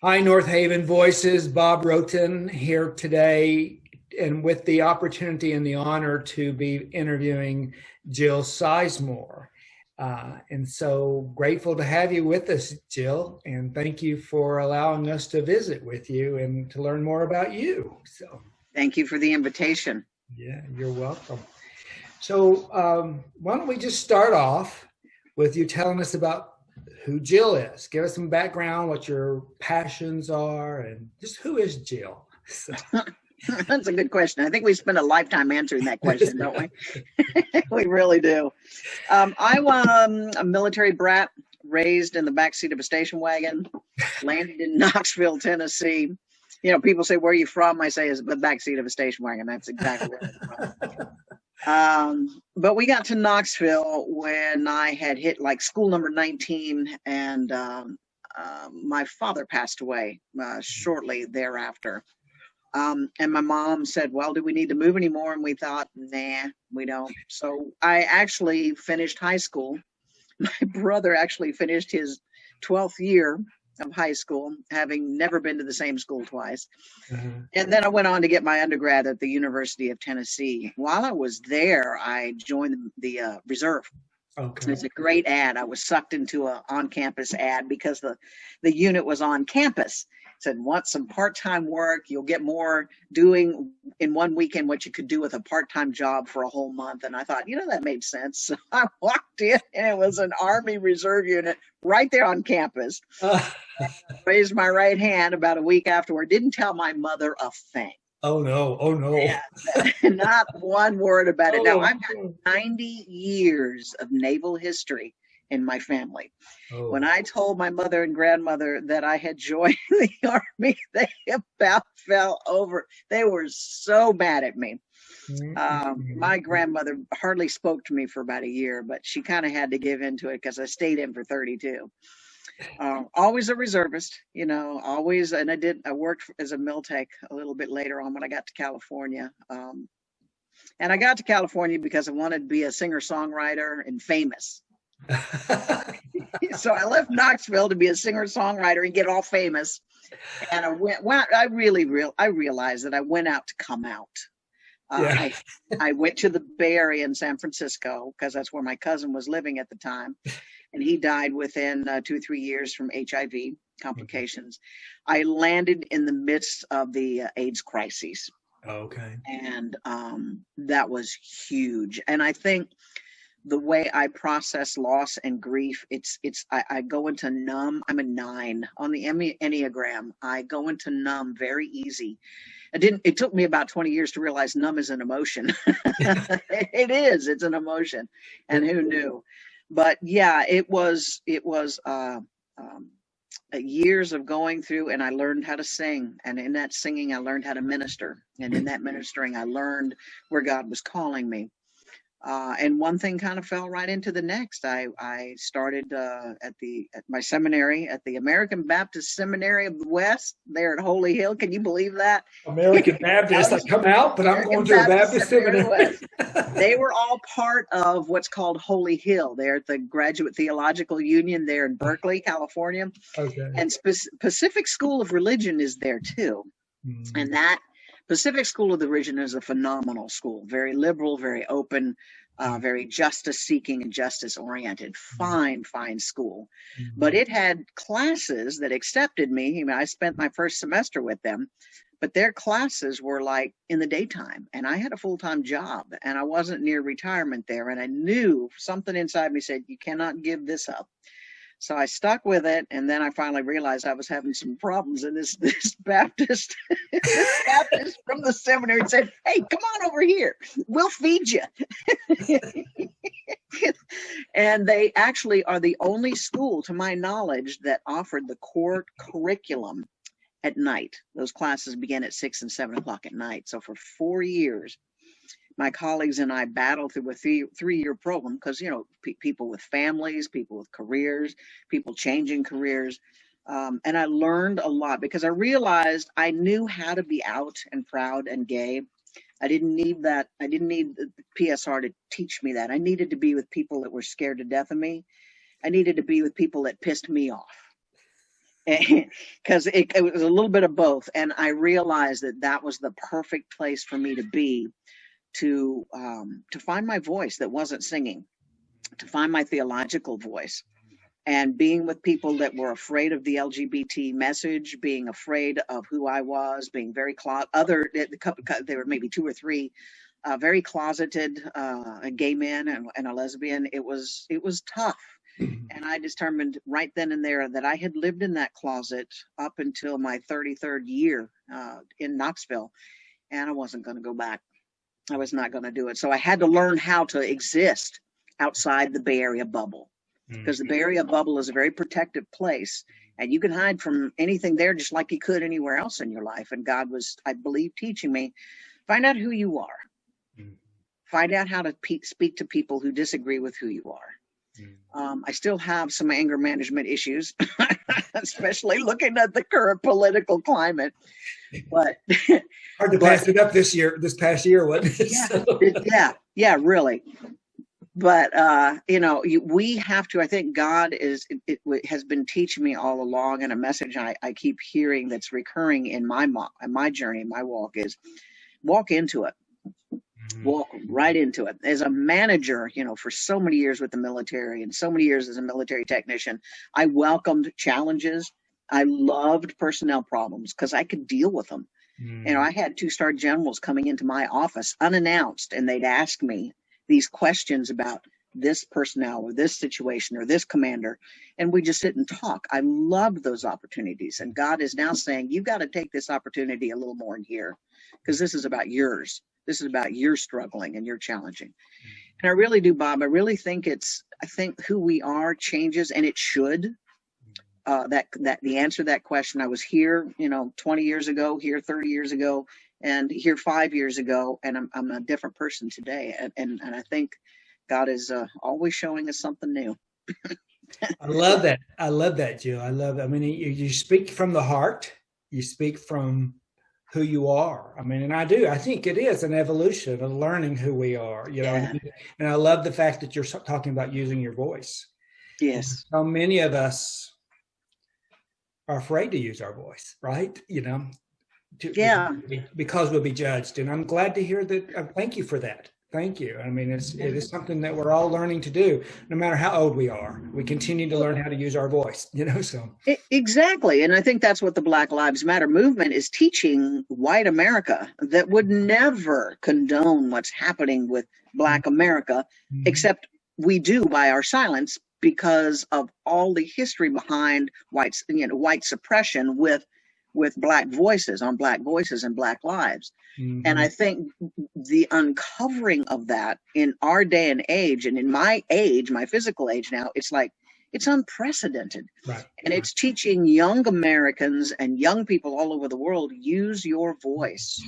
Hi, North Haven Voices. Bob Roton here today, and with the opportunity and the honor to be interviewing Jill Sizemore. And so grateful to have you with us, Jill, and thank you for allowing us to visit with you and to learn more about you. So, Thank you for the invitation. yeah, you're welcome. So, why don't we just start off with you telling us about who Jill is? Give us some background, what your passions are, and just who is Jill? So. That's a good question. I think we spend a lifetime answering that question, don't we? We really do. I'm a military brat, raised in the backseat of a station wagon, landed in Knoxville, Tennessee. You know, people say, "Where are you from?" I say, "It's the backseat of a station wagon." That's exactly where I'm from. But we got to Knoxville when I had hit like school number 19, and my father passed away shortly thereafter. And my mom said, "Well, do we need to move anymore?" And we thought, nah, we don't. So I actually finished high school. My brother actually finished his 12th year of high school, having never been to the same school twice. And then I went on to get my undergrad at the University of Tennessee. While I was there, I joined the reserve. Okay. It's a great ad. I was sucked into a on-campus ad because the unit was on campus. It said, "Want some part-time work? You'll get more doing in one weekend what you could do with a part-time job for a whole month." And I thought, that made sense. So I walked in, and it was an Army Reserve unit right there on campus. Raised my right hand about a week afterward. Didn't tell my mother a thing. Oh no! Oh no! Yeah, not one word about it. Now, Oh. I've got 90 years of naval history in my family. Oh. When I told my mother and grandmother that I had joined the Army, they about fell over. They were so mad at me. My grandmother hardly spoke to me for about a year, but she kind of had to give into it because I stayed in for 32. Always a reservist, always. And I worked as a mil tech a little bit later on when I got to California. And I got to California because I wanted to be a singer-songwriter and famous. So I left Knoxville to be a singer-songwriter and get all famous. And I realized that I went out to come out. Yeah. I went to the Bay Area in San Francisco because that's where my cousin was living at the time. And he died within 2 or 3 years from HIV complications. I landed in the midst of the AIDS crises. Okay. And that was huge. And I think the way I process loss and grief, I go into numb. I'm a 9 on the Enneagram. I go into numb very easy. It took me about 20 years to realize numb is an emotion. It is. It's an emotion. And who knew? But yeah, it was years of going through, and I learned how to sing. And in that singing, I learned how to minister. And in that ministering, I learned where God was calling me. And one thing kind of fell right into the next. I started at my seminary at the American Baptist Seminary of the West there at Holy Hill. Can you believe that? American Baptist. I come out, but I'm going to a Baptist seminary. They were all part of what's called Holy Hill. They're at the Graduate Theological Union there in Berkeley, California. Okay. And Pacific School of Religion is there too. Mm-hmm. And that Pacific School of the Religion is a phenomenal school, very liberal, very open, very justice-seeking and justice-oriented. Fine school. Mm-hmm. But it had classes that accepted me. I spent my first semester with them, but their classes were like in the daytime, and I had a full-time job, and I wasn't near retirement there, and I knew something inside me said, you cannot give this up. So I stuck with it, and then I finally realized I was having some problems. And this Baptist, this Baptist from the seminary said, "Hey, come on over here. We'll feed you." And they actually are the only school, to my knowledge, that offered the core curriculum at night. Those classes began at 6 and 7 o'clock at night. So for 4 years, my colleagues and I battled through a 3-year program because, people with families, people with careers, people changing careers. And I learned a lot because I realized I knew how to be out and proud and gay. I didn't need that. I didn't need the PSR to teach me that. I needed to be with people that were scared to death of me. I needed to be with people that pissed me off. because it was a little bit of both. And I realized that that was the perfect place for me to be, to find my voice that wasn't singing, to find my theological voice. And being with people that were afraid of the LGBT message, being afraid of who I was, being very there were maybe 2 or 3 very closeted gay men and a lesbian. It was tough. And I determined right then and there that I had lived in that closet up until my 33rd year in Knoxville, and I wasn't going to go back. I was not going to do it. So I had to learn how to exist outside the Bay Area bubble, because the Bay Area bubble is a very protective place, and you can hide from anything there just like you could anywhere else in your life. And God was, I believe, teaching me, find out who you are. Find out how to speak to people who disagree with who you are. I still have some anger management issues, especially looking at the current political climate. But hard to pass it up this past year, wasn't it? Yeah, really. But we have to. I think God has been teaching me all along, and a message I keep hearing that's recurring in my journey, my walk, is walk into it. Walk right into it. As a manager, for so many years with the military and so many years as a military technician, I welcomed challenges. I loved personnel problems because I could deal with them. I had 2-star generals coming into my office unannounced, and they'd ask me these questions about this personnel or this situation or this commander, and we just sit and talk. I loved those opportunities, and God is now saying, you've got to take this opportunity a little more in here, because this is about yours. This is about your struggling and your challenging. And I really do, Bob. I really think I think who we are changes, and it should. That the answer to that question, I was here, 20 years ago, here 30 years ago, and here 5 years ago, and I'm a different person today. And I think God is always showing us something new. I love that. I love that, Jill. I love it. I mean, you speak from the heart. You speak from who you are. I mean, and I do. I think it is an evolution of learning who we are, and I love the fact that you're talking about using your voice. Yes. So many of us are afraid to use our voice, right? Because we'll be judged. And I'm glad to hear that. Thank you for that. Thank you. I mean, it is something that we're all learning to do, no matter how old we are. We continue to learn how to use our voice, so. Exactly. And I think that's what the Black Lives Matter movement is teaching white America, that would never condone what's happening with Black America, except we do by our silence, because of all the history behind white suppression with Black voices and Black lives. And I think the uncovering of that in our day and age, and in my age, my physical age now, it's unprecedented. Right. And it's teaching young Americans and young people all over the world, use your voice.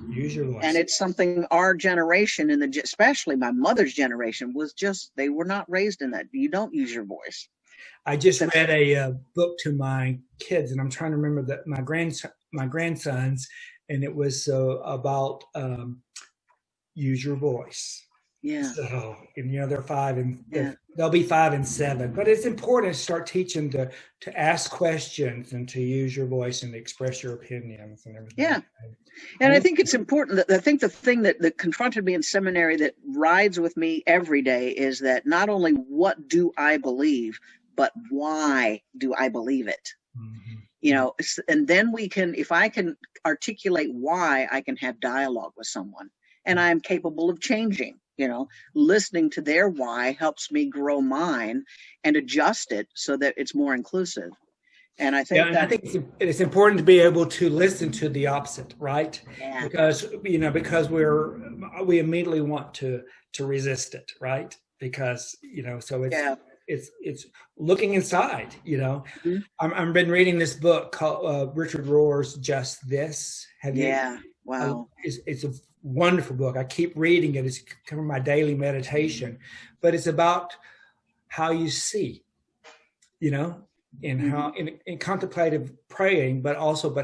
Use your voice. And it's something our generation, especially my mother's generation, they were not raised in that. You don't use your voice. I just read a book to my kids, and I'm trying to remember my grandsons, and it was about use your voice. Yeah. So, and they're 5 and they'll be 5 and 7, but it's important to start teaching to ask questions and to use your voice and express your opinions and everything. Yeah. And I think it's important I think the thing that confronted me in seminary that rides with me every day is that not only what do I believe, but why do I believe it? And then if I can articulate why, I can have dialogue with someone, and I am capable of changing. Listening to their why helps me grow mine and adjust it so that it's more inclusive. And I think I think it's important to be able to listen to the opposite, right? Yeah. Because we immediately want to resist it, right? Because so it's looking inside. I've been reading this book called Richard Rohr's Just This. Have you? Yeah. Wow. It's a wonderful book. I keep reading it. It's kind of my daily meditation, but it's about how you see, and how in contemplative praying, but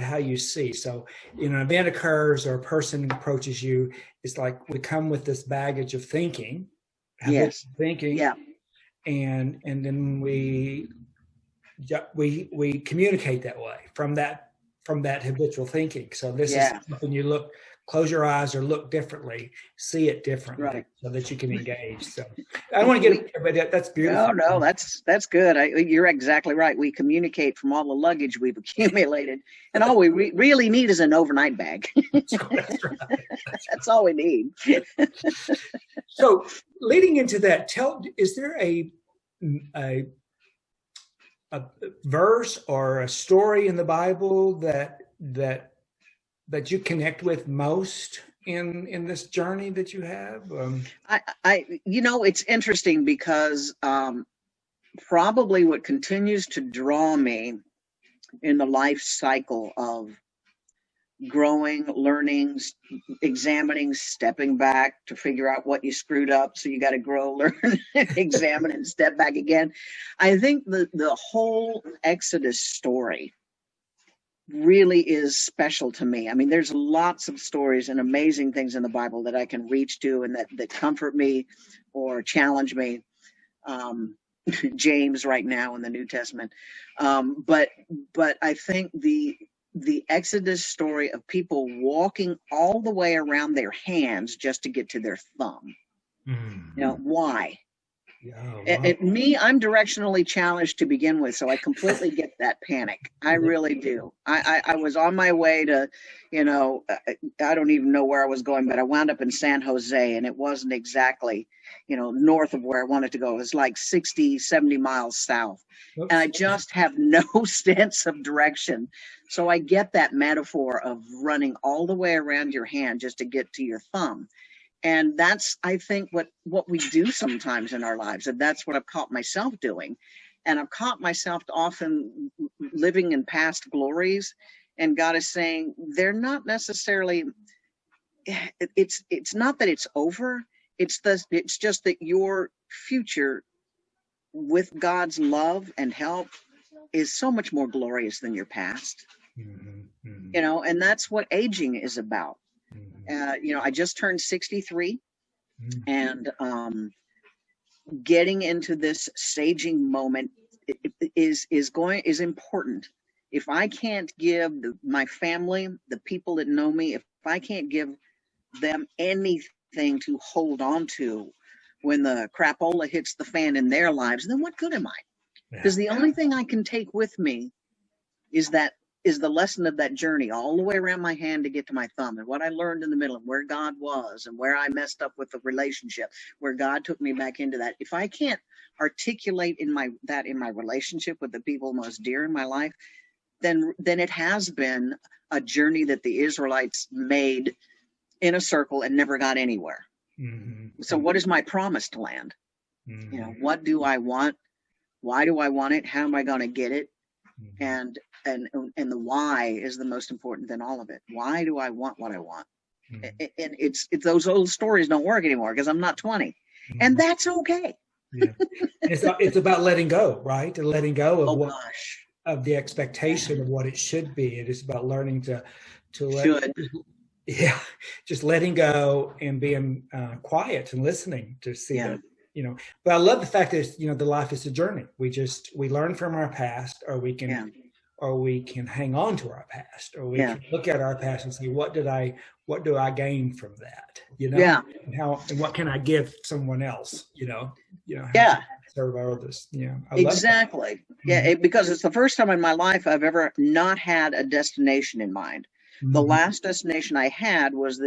how you see. So, an event occurs or a person approaches you. It's like we come with this baggage of thinking. Yes. Thinking. Yeah. And then we we communicate that way from that habitual thinking. So this is when you close your eyes or look differently, see it differently, so that you can engage. So I don't want to get, but that's beautiful. No, that's good. You're exactly right. We communicate from all the luggage we've accumulated, and all we really need is an overnight bag. That's right. That's all we need. So leading into that, is there a verse or a story in the Bible that you connect with most in this journey that you have? It's interesting because probably what continues to draw me in the life cycle of growing, learning, examining, stepping back to figure out what you screwed up. So you got to grow, learn, examine, and step back again. I think the whole Exodus story really is special to me. I mean, there's lots of stories and amazing things in the Bible that I can reach to and that comfort me or challenge me. James right now in the New Testament. But I think the Exodus story of people walking all the way around their hands just to get to their thumb. Why? I'm directionally challenged to begin with, so I completely get that panic. I really do. I was on my way to, I don't even know where I was going, but I wound up in San Jose, and it wasn't exactly, north of where I wanted to go. It was like 60, 70 miles south. Oops. And I just have no sense of direction. So I get that metaphor of running all the way around your hand just to get to your thumb. And that's, I think, what we do sometimes in our lives. And that's what I've caught myself doing. And I've caught myself often living in past glories. And God is saying, they're not necessarily, it's not that it's over. It's just that your future with God's love and help is so much more glorious than your past. Mm-hmm. And that's what aging is about. I just turned 63, and getting into this saging moment is important. If I can't give my family, the people that know me, if I can't give them anything to hold on to when the crapola hits the fan in their lives, then what good am I? Because the only thing I can take with me is the lesson of that journey all the way around my hand to get to my thumb, and what I learned in the middle, and where God was, and where I messed up with the relationship, where God took me back into that. If I can't articulate in my relationship with the people most dear in my life, then it has been a journey that the Israelites made in a circle and never got anywhere. Mm-hmm. So what is my promised land? Mm-hmm. What do I want? Why do I want it? How am I going to get it? Mm-hmm. And the why is the most important than all of it. Why do I want what I want? Mm-hmm. And it's those old stories don't work anymore because I'm not 20, mm-hmm. and that's okay. Yeah. It's about letting go, right? And letting go of of the expectation of what it should be. It is about learning to let. Just letting go and being quiet and listening to see that. But I love the fact that the life is a journey. We learn from our past, or we can hang on to our past, or we can look at our past and say, what do I gain from that? And what can I give someone else? Serve others. Exactly. Because it's the first time in my life I've ever not had a destination in mind. Mm-hmm. The last destination I had was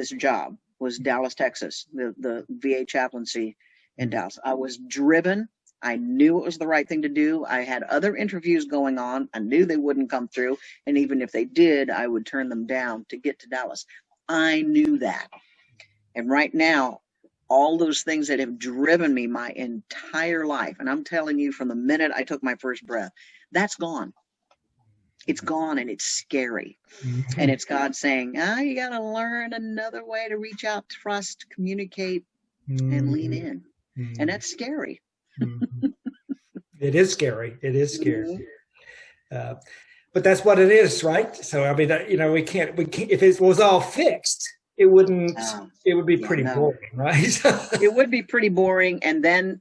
Dallas, Texas, the VA chaplaincy in Dallas. I was driven. I knew it was the right thing to do. I had other interviews going on. I knew they wouldn't come through. And even if they did, I would turn them down to get to Dallas. I knew that. And right now, all those things that have driven me my entire life, and I'm telling you, from the minute I took my first breath, that's gone. It's gone, and it's scary. Mm-hmm. And it's God saying, you got to learn another way to reach out, trust, communicate, and lean in. Mm-hmm. And that's scary. Mm-hmm. It is scary. But that's what it is, right? So, I mean, we can't, if it was all fixed, it wouldn't, Oh, it would be yeah, pretty no. boring, right? It would be pretty boring, and then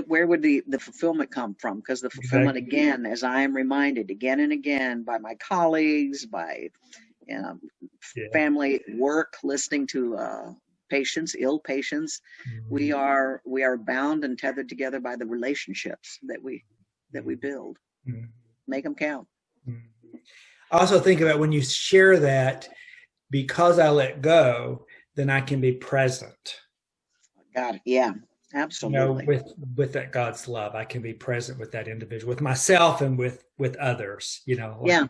where would the fulfillment come from? Because the fulfillment, Exactly. again, as I am reminded again and again by my colleagues, by um, Yeah. family, work, listening to patients, ill patients, Mhm. we are bound and tethered together by the relationships that we build. Mhm. Make them count. Mhm. I also think about when you share that, because I let go, then I can be present. God, yeah, You know, absolutely. with that God's love, I can be present with that individual, with myself, and with others. You know, like Yeah,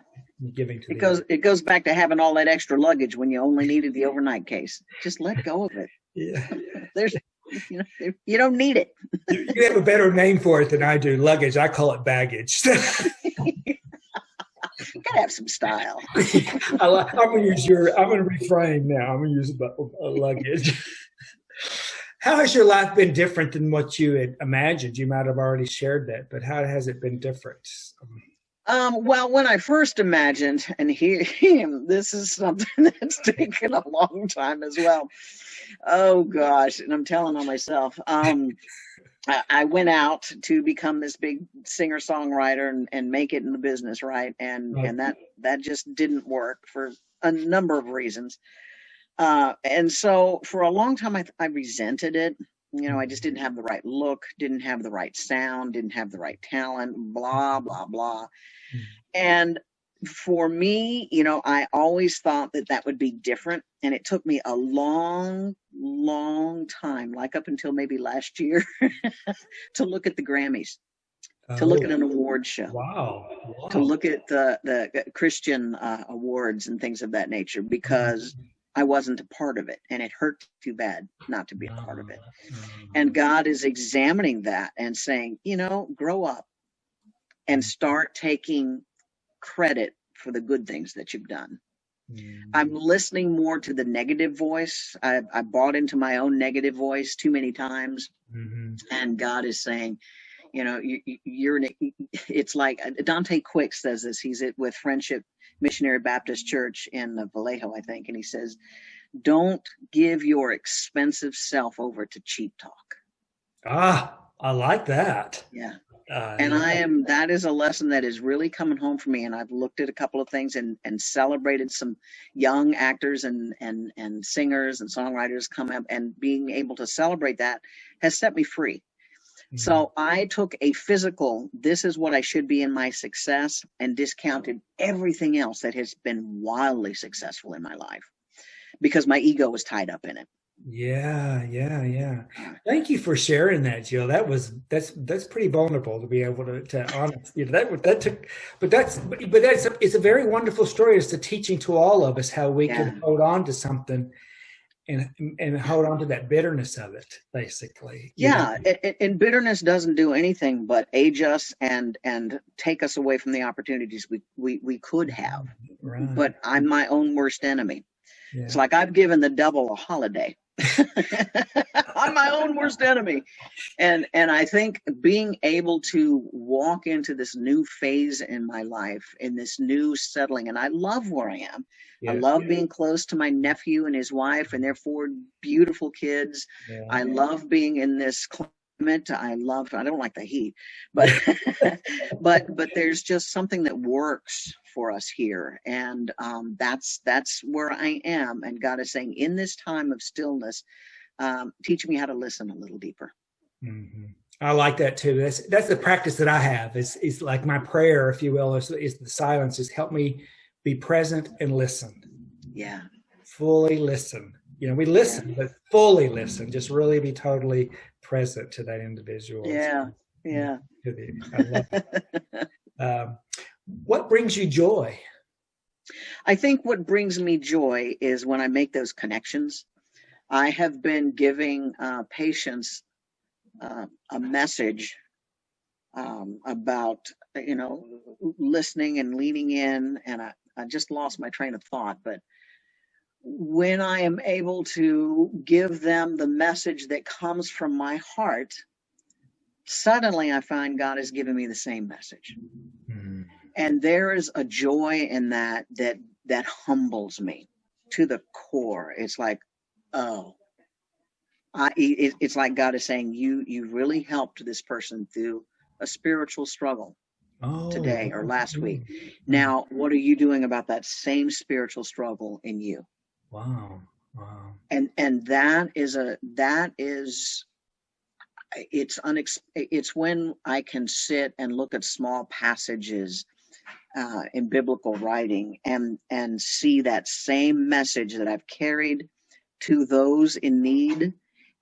giving to the other. it goes back to having all that extra luggage when you only needed the overnight case. Just let go of it. Yeah, There's, you know, you don't need it. you have a better name for it than I do. Luggage. I call it baggage. You gotta have some style. I'm gonna use your. I'm gonna reframe now. I'm gonna use luggage. How has your life been different than what you had imagined? You might have already shared that, but how has it been different? Well, when I first imagined, and here, this is something that's taken a long time as well. Oh gosh, and I'm telling on myself. I went out to become this big singer songwriter and make it in the business, right? And that just didn't work for a number of reasons. And so for a long time, I resented it. You know, I just didn't have the right look, didn't have the right sound, didn't have the right talent, blah, blah, blah. And for me, you know, I always thought that that would be different. And it took me a long, long time, like up until maybe last year, to look at the Grammys, to look Oh, at an award show, wow, to wow. look at the Christian awards and things of that nature, because I wasn't a part of it. And it hurt too bad not to be a part of it. And God is examining that and saying, you know, grow up and start taking credit for the good things that you've done. I'm listening more to the negative voice. I bought into my own negative voice too many times. And God is saying, you know, you're, it's like Dante Quick says this. He's with Friendship Missionary Baptist Church in Vallejo, I think. And he says, don't give your expensive self over to cheap talk. Ah, I like that. Yeah. And Yeah. that is a lesson that is really coming home for me. And I've looked at a couple of things and celebrated some young actors and singers and songwriters come up, and being able to celebrate that has set me free. So I took a physical, this is what I should be in my success, and discounted everything else that has been wildly successful in my life because my ego was tied up in it. Yeah, yeah, yeah. Thank you for sharing that, Jill. That's pretty vulnerable to be able to honest. You know, that took, but that's it's a very wonderful story. It's a teaching to all of us how we Yeah. can hold on to something and hold on to that bitterness of it, basically. You know? Yeah, and bitterness doesn't do anything but age us and take us away from the opportunities we could have. Right. But I'm my own worst enemy. Yeah. It's like I've given the devil a holiday. I'm my own worst enemy. And I think being able to walk into this new phase in my life, in this new settling, and I love where I am. I Yeah. love being close to my nephew and his wife and their 4 beautiful kids. Yeah. I love being in this climate. I don't like the heat, but but there's just something that works for us here, and that's where I am. And God is saying, in this time of stillness, teach me how to listen a little deeper. I like that too. That's the practice that I have. It's like my prayer, if you will, is the silence. Is help me be present and listen. Yeah. Fully listen. You know, we listen, but fully listen. Just really be totally present to that individual. Yeah. Yeah. I love it. What brings you joy? I think what brings me joy is when I make those connections. I have been giving patients a message about, you know, listening and leaning in, and I just lost my train of thought. But when I am able to give them the message that comes from my heart, suddenly I find God has given me the same message. And there is a joy in that humbles me. to the core. It's like, oh, it's like God is saying, you really helped this person through a spiritual struggle today or last week. Now, what are you doing about that same spiritual struggle in you? Wow. Wow. And that is it's when I can sit and look at small passages in biblical writing and see that same message that I've carried to those in need,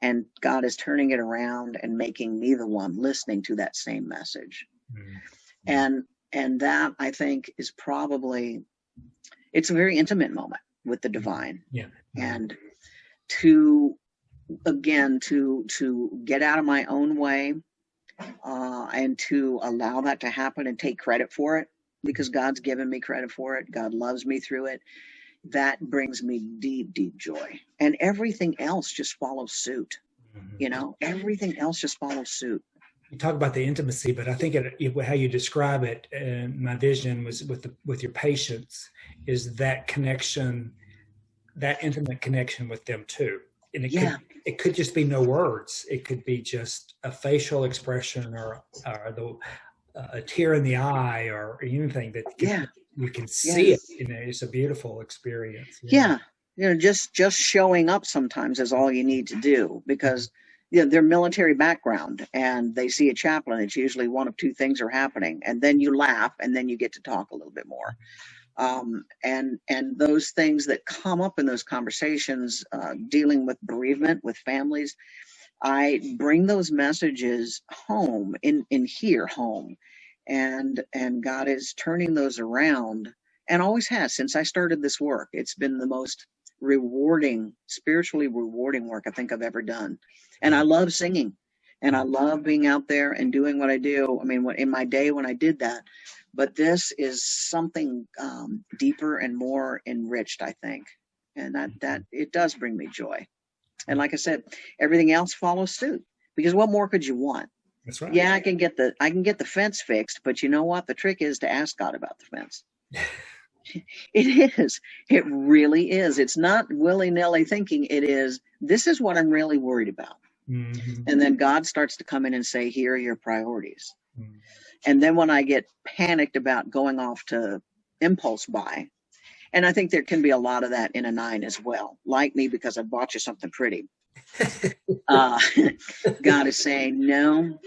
and God is turning it around and making me the one listening to that same message. Mm-hmm. And that, I think, is probably, it's a very intimate moment with the divine. Yeah. And to get out of my own way and to allow that to happen and take credit for it, because God's given me credit for it. God loves me through it. That brings me deep, deep joy. And everything else just follows suit. Mm-hmm. Everything else just follows suit. You talk about the intimacy, but I think how you describe it, and my vision was with your patients, is that connection, that intimate connection with them too. And it could just be no words. It could be just a facial expression or a tear in the eye or anything that you can see it. It's a beautiful experience. Yeah. Just showing up sometimes is all you need to do, because their military background, and they see a chaplain. It's usually one of two things are happening, and then you laugh, and then you get to talk a little bit more. And those things that come up in those conversations, dealing with bereavement with families, I bring those messages home in here home, and God is turning those around, and always has since I started this work. It's been the most rewarding, spiritually rewarding work I think I've ever done. And I love singing, and I love being out there and doing what I do. I mean, in my day when I did that, but this is something deeper and more enriched, I think. And that it does bring me joy. And like I said, everything else follows suit, because what more could you want? That's right. Yeah, I can get the fence fixed, but you know what? The trick is to ask God about the fence. It is. It really is. It's not willy-nilly thinking. It is, this is what I'm really worried about. Mm-hmm. And then God starts to come in and say, here are your priorities. Mm-hmm. And then when I get panicked about going off to impulse buy, and I think there can be a lot of that in a 9 as well, like me, because I bought you something pretty. God is saying, no,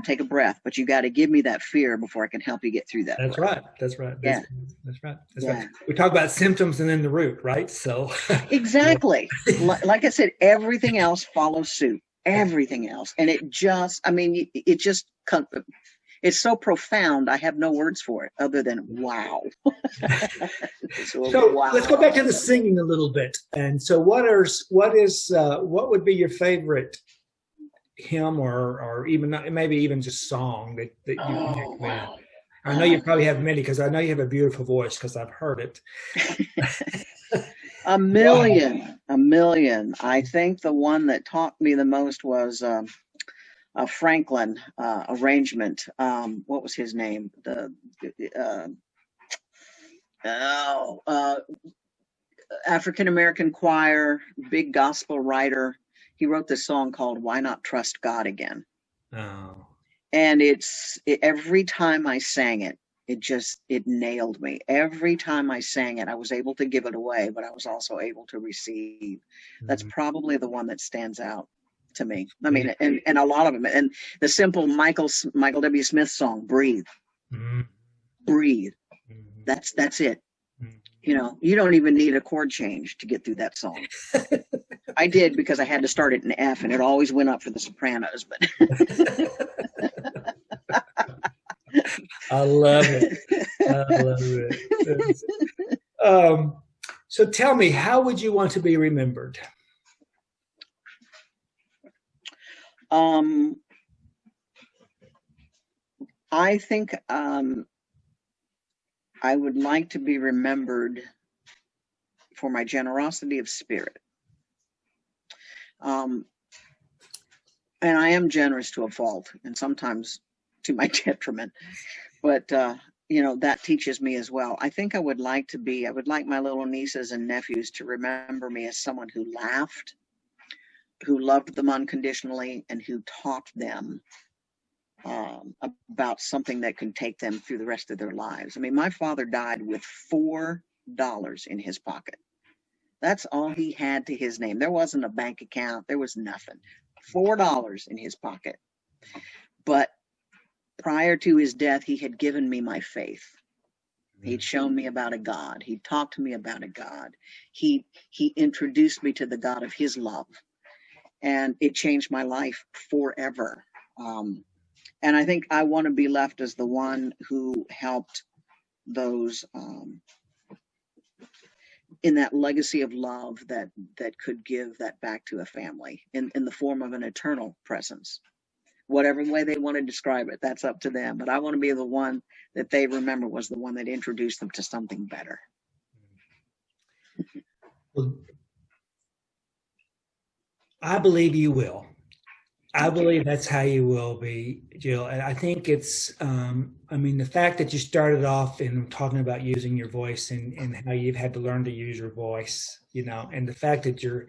take a breath, but you got to give me that fear before I can help you get through that. That's right. That's right. Yeah. That's right. That's right. We talk about symptoms and then the root, right? So exactly. Like I said, everything else follows suit. Everything else. And it just it's so profound. I have no words for it other than wow. So wow. Let's go back to the singing a little bit. And so what would be your favorite hymn or even maybe even just song that you can recommend? Wow. I know you probably have many, because I know you have a beautiful voice, because I've heard it. A million. I think the one that taught me the most was a Franklin arrangement. What was his name? African-American choir, big gospel writer. He wrote this song called "Why Not Trust God Again." Oh. And every time I sang it, it nailed me. Every time I sang it, I was able to give it away, but I was also able to receive. Mm-hmm. That's probably the one that stands out to me. I mean, and a lot of them, and the simple Michael W. Smith song, "Breathe." Mm-hmm. Breathe. Mm-hmm. That's it. Mm-hmm. You don't even need a chord change to get through that song. I did, because I had to start it in F, and it always went up for the sopranos. But I love it. I love it. So tell me, how would you want to be remembered? I think I would like to be remembered for my generosity of spirit. And I am generous to a fault, and sometimes to my detriment. But that teaches me as well. I think I would like my little nieces and nephews to remember me as someone who laughed, who loved them unconditionally, and who taught them about something that could take them through the rest of their lives. I mean, my father died with $4 in his pocket. That's all he had to his name. There wasn't a bank account. There was nothing. $4 in his pocket. But prior to his death, he had given me my faith. He'd shown me about a God. He talked to me about a God. He introduced me to the God of his love. And it changed my life forever. And I think I want to be left as the one who helped those in that legacy of love that could give that back to a family in the form of an eternal presence. Whatever way they want to describe it, that's up to them. But I want to be the one that they remember was the one that introduced them to something better. Well, I believe you will. I believe that's how you will be, Jill. And I think it's, the fact that you started off in talking about using your voice and how you've had to learn to use your voice, and the fact that you're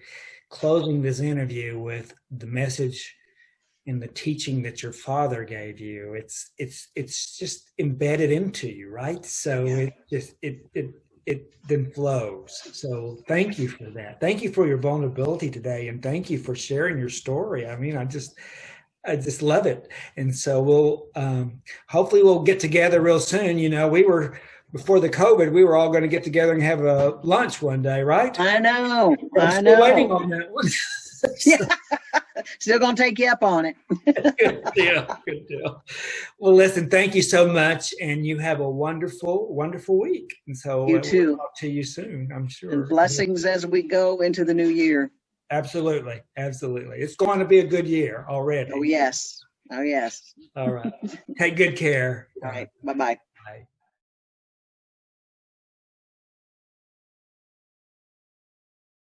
closing this interview with the message and the teaching that your father gave you, it's just embedded into you, right? So it then flows. So thank you for that. Thank you for your vulnerability today, and thank you for sharing your story. I mean, I just love it. And so we'll hopefully we'll get together real soon. We were before the COVID, we were all going to get together and have a lunch one day, right? I know. I'm still waiting on that one. Still gonna take you up on it. Good deal. Well, listen, thank you so much, and you have a wonderful, wonderful week. And so you too. We'll talk to you soon, I'm sure. And blessings as we go into the new year. Absolutely. It's going to be a good year already. Oh yes. All right. Take good care. All right. Bye-bye. Bye.